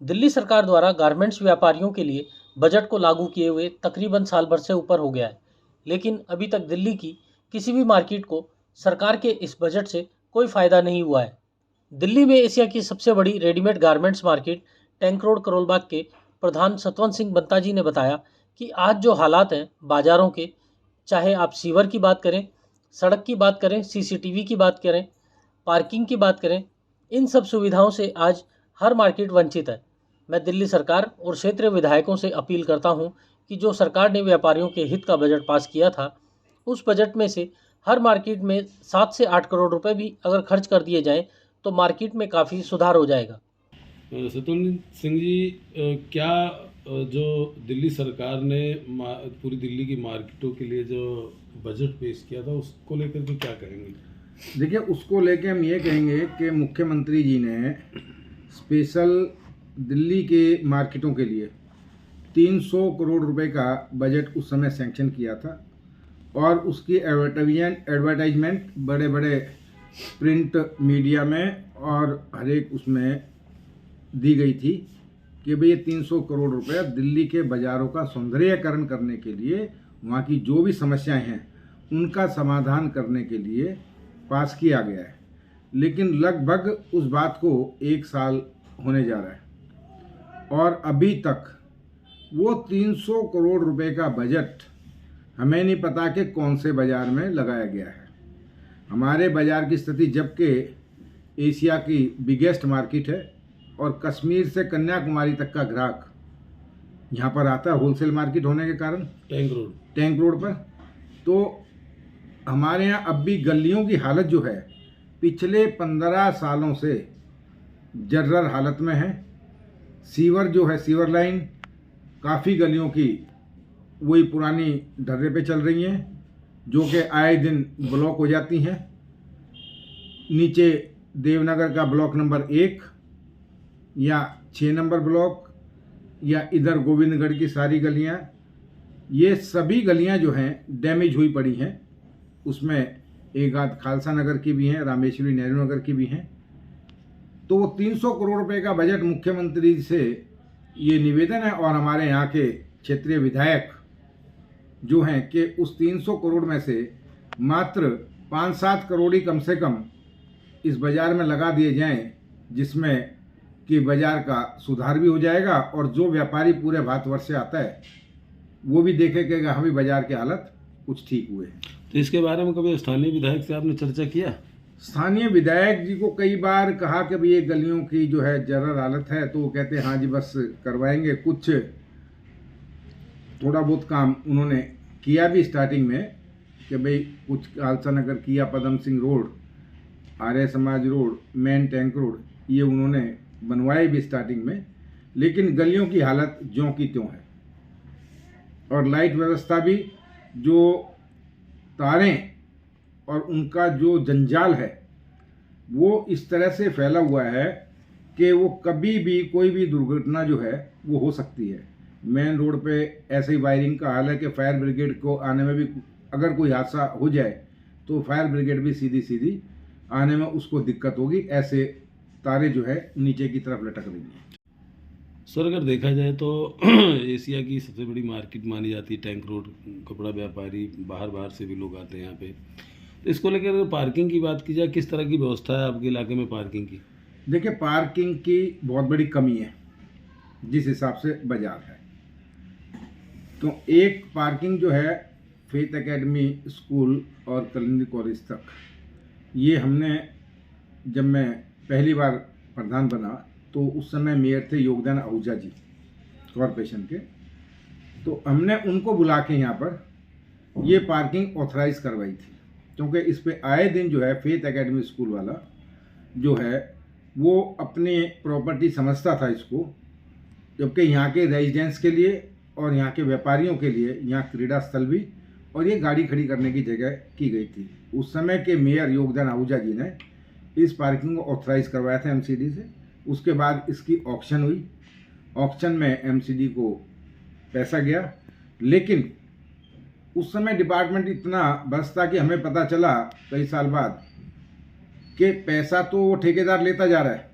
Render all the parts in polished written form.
दिल्ली सरकार द्वारा गारमेंट्स व्यापारियों के लिए बजट को लागू किए हुए तकरीबन साल भर से ऊपर हो गया है, लेकिन अभी तक दिल्ली की किसी भी मार्केट को सरकार के इस बजट से कोई फायदा नहीं हुआ है। दिल्ली में एशिया की सबसे बड़ी readymade garments market tank road Karol Bagh के प्रधान सतवंत सिंह बंता जी ने बताया कि आज जो हालात हैं बाजारों के, चाहे आप सीवर की बात करें, सड़क की बात करें, सीसीटीवी की बात करें, पार्किंग की बात करें, इन सब सुविधाओं से आज हर मार्केट वंचित है। मैं दिल्ली सरकार और क्षेत्रीय विधायकों से अपील करता हूं कि जो सरकार ने व्यापारियों के हित का बजट पास किया था, उस बजट में से हर मार्केट में 7 से 8 करोड़ रुपए भी अगर खर्च कर दिए जाएं तो मार्केट में काफ़ी सुधार हो जाएगा। सतवंत सिंह जी, क्या जो दिल्ली सरकार ने पूरी दिल्ली की मार्केटों के लिए जो बजट पेश किया था उसको लेकर के क्या कहेंगे? देखिए, उसको लेके हम ये कहेंगे कि मुख्यमंत्री जी ने स्पेशल दिल्ली के मार्केटों के लिए 300 करोड़ रुपए का बजट उस समय सैंक्शन किया था और उसकी एडवर्टाइजमेंट बड़े बड़े प्रिंट मीडिया में और हर एक उसमें दी गई थी कि भाई ये 300 करोड़ रुपए दिल्ली के बाज़ारों का सौंदर्यीकरण करने के लिए, वहाँ की जो भी समस्याएं हैं उनका समाधान करने के लिए पास किया गया है। लेकिन लगभग उस बात को 1 साल होने जा रहा है और अभी तक वो 300 करोड़ रुपए का बजट हमें नहीं पता कि कौन से बाज़ार में लगाया गया है। हमारे बाज़ार की स्थिति जबकि एशिया की बिगेस्ट मार्केट है और कश्मीर से कन्याकुमारी तक का ग्राहक यहाँ पर आता है होलसेल मार्केट होने के कारण टैंक रोड पर, तो हमारे यहाँ अब भी गलियों की हालत जो है पिछले 15 सालों से जर्जर हालत में है। सीवर जो है, सीवर लाइन काफ़ी गलियों की वही पुरानी ढर्रे पे चल रही हैं जो कि आए दिन ब्लॉक हो जाती हैं। नीचे देवनगर का ब्लॉक नंबर 1 या 6 नंबर ब्लॉक या इधर गोविंदगढ़ की सारी गलियां, ये सभी गलियां जो हैं डैमेज हुई पड़ी हैं। उसमें एक आध खालसा नगर की भी हैं, रामेश्वरी नेहरू नगर की भी हैं। तो वो 300 करोड़ रुपए का बजट मुख्यमंत्री से ये निवेदन है और हमारे यहाँ के क्षेत्रीय विधायक जो हैं कि उस 300 करोड़ में से मात्र 5-7 करोड़ ही कम से कम इस बाज़ार में लगा दिए जाएं, जिसमें कि बाज़ार का सुधार भी हो जाएगा और जो व्यापारी पूरे भारतवर्ष से आता है वो भी देखे कि हाँ भी बाज़ार की हालत कुछ ठीक हुए। तो इसके बारे में कभी स्थानीय विधायक से आपने चर्चा किया? स्थानीय विधायक जी को कई बार कहा कि भाई ये गलियों की जो है जर्जर हालत है, तो वो कहते हैं हाँ जी बस करवाएंगे। कुछ थोड़ा बहुत काम उन्होंने किया भी स्टार्टिंग में कि भाई कुछ खालसा नगर किया, Padam Singh road, Arya Samaj road, main tank road, ये उन्होंने बनवाए भी स्टार्टिंग में, लेकिन गलियों की हालत ज्यों की त्यों है। और लाइट व्यवस्था भी, जो तारें और उनका जो जंजाल है वो इस तरह से फैला हुआ है कि वो कभी भी कोई भी दुर्घटना जो है वो हो सकती है। मेन रोड पे ऐसे ही वायरिंग का हाल है कि फायर ब्रिगेड को आने में भी अगर कोई हादसा हो जाए तो फायर ब्रिगेड भी सीधी सीधी आने में उसको दिक्कत होगी। ऐसे तारे जो है नीचे की तरफ लटक रही हैं। सर, अगर देखा जाए तो एशिया की सबसे बड़ी मार्केट मानी जाती है टैंक रोड। कपड़ा व्यापारी बाहर से भी लोग आते हैं यहाँ पे। तो इसको लेकर अगर पार्किंग की बात की जाए, किस तरह की व्यवस्था है आपके इलाके में पार्किंग की? देखिए, पार्किंग की बहुत बड़ी कमी है जिस हिसाब से बाजार है। तो एक पार्किंग जो है फेथ एकेडमी स्कूल और कलिंदी कॉलेज तक, ये हमने जब मैं पहली बार प्रधान बना तो उस समय मेयर थे योगदान आहूजा जी कॉरपोरेशन के, तो हमने उनको बुला के यहाँ पर ये पार्किंग ऑथराइज करवाई थी, क्योंकि इस पे आए दिन जो है फेथ एकेडमी स्कूल वाला जो है वो अपने प्रॉपर्टी समझता था इसको, जबकि यहाँ के रेजिडेंट्स के लिए और यहाँ के व्यापारियों के लिए यहाँ क्रीड़ा स्थल भी और ये गाड़ी खड़ी करने की जगह की गई थी। उस समय के मेयर योगदान आहूजा जी ने इस पार्किंग को ऑथराइज करवाया था एमसीडी से। उसके बाद इसकी ऑक्शन हुई, ऑक्शन में एमसीडी को पैसा गया, लेकिन उस समय डिपार्टमेंट इतना बस था कि हमें पता चला कई साल बाद कि पैसा तो वो ठेकेदार लेता जा रहा है,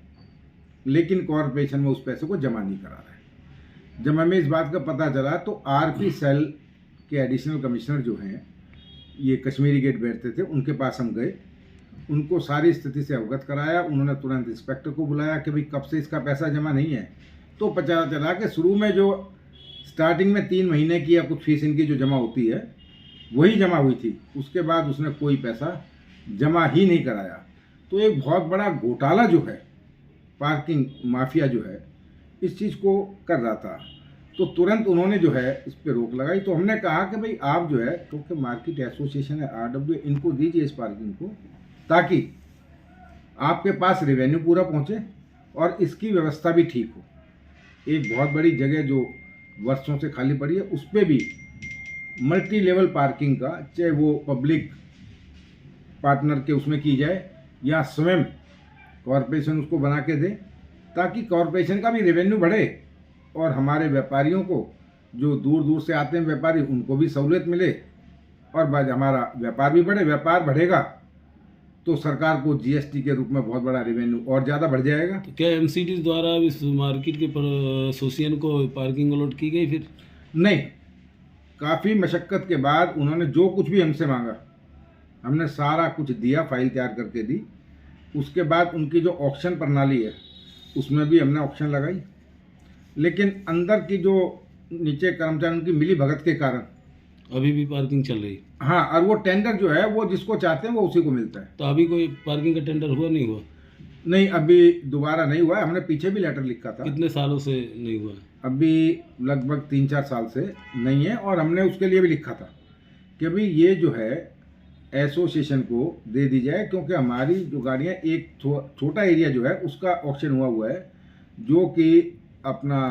लेकिन कॉरपोरेशन में उस पैसे को जमा नहीं करा रहा है। जब हमें इस बात का पता चला तो आरपी सेल के एडिशनल कमिश्नर जो हैं, ये कश्मीरी गेट बैठते थे, उनके पास हम गए, उनको सारी स्थिति से अवगत कराया। उन्होंने तुरंत इंस्पेक्टर को बुलाया कि भाई कब से इसका पैसा जमा नहीं है। तो पता चला कि शुरू में जो स्टार्टिंग में 3 महीने की या कुछ फीस इनकी जो जमा होती है वही जमा हुई थी, उसके बाद उसने कोई पैसा जमा ही नहीं कराया। तो एक बहुत बड़ा घोटाला जो है, पार्किंग माफिया जो है, इस चीज़ को कर रहा था। तो तुरंत उन्होंने जो है इस पर रोक लगाई। तो हमने कहा कि भाई आप जो है, क्योंकि मार्केट एसोसिएशन है RW, इनको दीजिए इस पार्किंग को, ताकि आपके पास रेवेन्यू पूरा पहुंचे और इसकी व्यवस्था भी ठीक हो। एक बहुत बड़ी जगह जो वर्षों से खाली पड़ी है, उस पर भी मल्टी लेवल पार्किंग का, चाहे वो पब्लिक पार्टनर के उसमें की जाए या स्वयं कॉरपोरेशन उसको बना के दे, ताकि कॉरपोरेशन का भी रेवेन्यू बढ़े और हमारे व्यापारियों को, जो दूर दूर से आते हैं व्यापारी, उनको भी सहूलियत मिले और बाद हमारा व्यापार भी बढ़े। व्यापार बढ़ेगा तो सरकार को GST के रूप में बहुत बड़ा रेवेन्यू और ज़्यादा बढ़ जाएगा। तो क्या MCDs द्वारा अब इस मार्केट के एसोसिएशन को पार्किंग अलॉट की गई? फिर नहीं, काफ़ी मशक्क़त के बाद उन्होंने जो कुछ भी हमसे मांगा, हमने सारा कुछ दिया, फाइल तैयार करके दी। उसके बाद उनकी जो ऑक्शन प्रणाली है उसमें भी हमने ऑक्शन लगाई, लेकिन अंदर की जो नीचे कर्मचारियों की मिली भगत के कारण अभी भी पार्किंग चल रही? हाँ, और वो टेंडर जो है वो जिसको चाहते हैं वो उसी को मिलता है। तो अभी कोई पार्किंग का टेंडर हुआ नहीं हुआ? नहीं, अभी दोबारा नहीं हुआ है। हमने पीछे भी लेटर लिखा था। कितने सालों से नहीं हुआ? अभी लगभग 3-4 साल से नहीं है। और हमने उसके लिए भी लिखा था कि अभी ये जो है एसोसिएशन को दे दी जाए, क्योंकि हमारी जो गाड़ियाँ, एक छोटा एरिया जो है उसका ऑक्शन हुआ है, जो कि अपना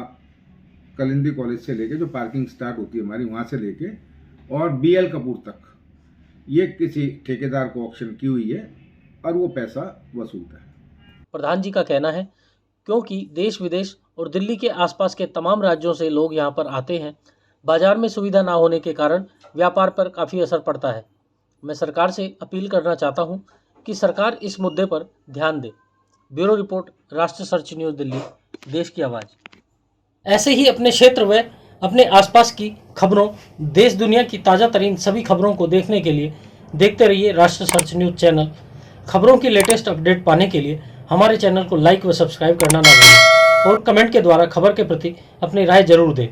कलिंदी कॉलेज से लेके जो पार्किंग स्टार्ट होती है हमारी, वहाँ से लेके और BL कपूर तक, ये किसी ठेकेदार को ऑक्शन की हुई है और वो पैसा वसूलता है। प्रधान जी का कहना है, क्योंकि देश विदेश और दिल्ली के आसपास के तमाम राज्यों से लोग यहाँ पर आते हैं, बाजार में सुविधा ना होने के कारण व्यापार पर काफ़ी असर पड़ता है। मैं सरकार से अपील करना चाहता हूँ कि सरकार इस मुद्दे पर ध्यान दे। ब्यूरो रिपोर्ट, राष्ट्र सर्च न्यूज़, दिल्ली, देश की आवाज़। ऐसे ही अपने क्षेत्र व अपने आसपास की खबरों, देश दुनिया की ताज़ा तरीन सभी खबरों को देखने के लिए देखते रहिए राष्ट्र सर्च न्यूज़ चैनल। खबरों की लेटेस्ट अपडेट पाने के लिए हमारे चैनल को लाइक व सब्सक्राइब करना ना भूलें और कमेंट के द्वारा खबर के प्रति अपनी राय जरूर दें।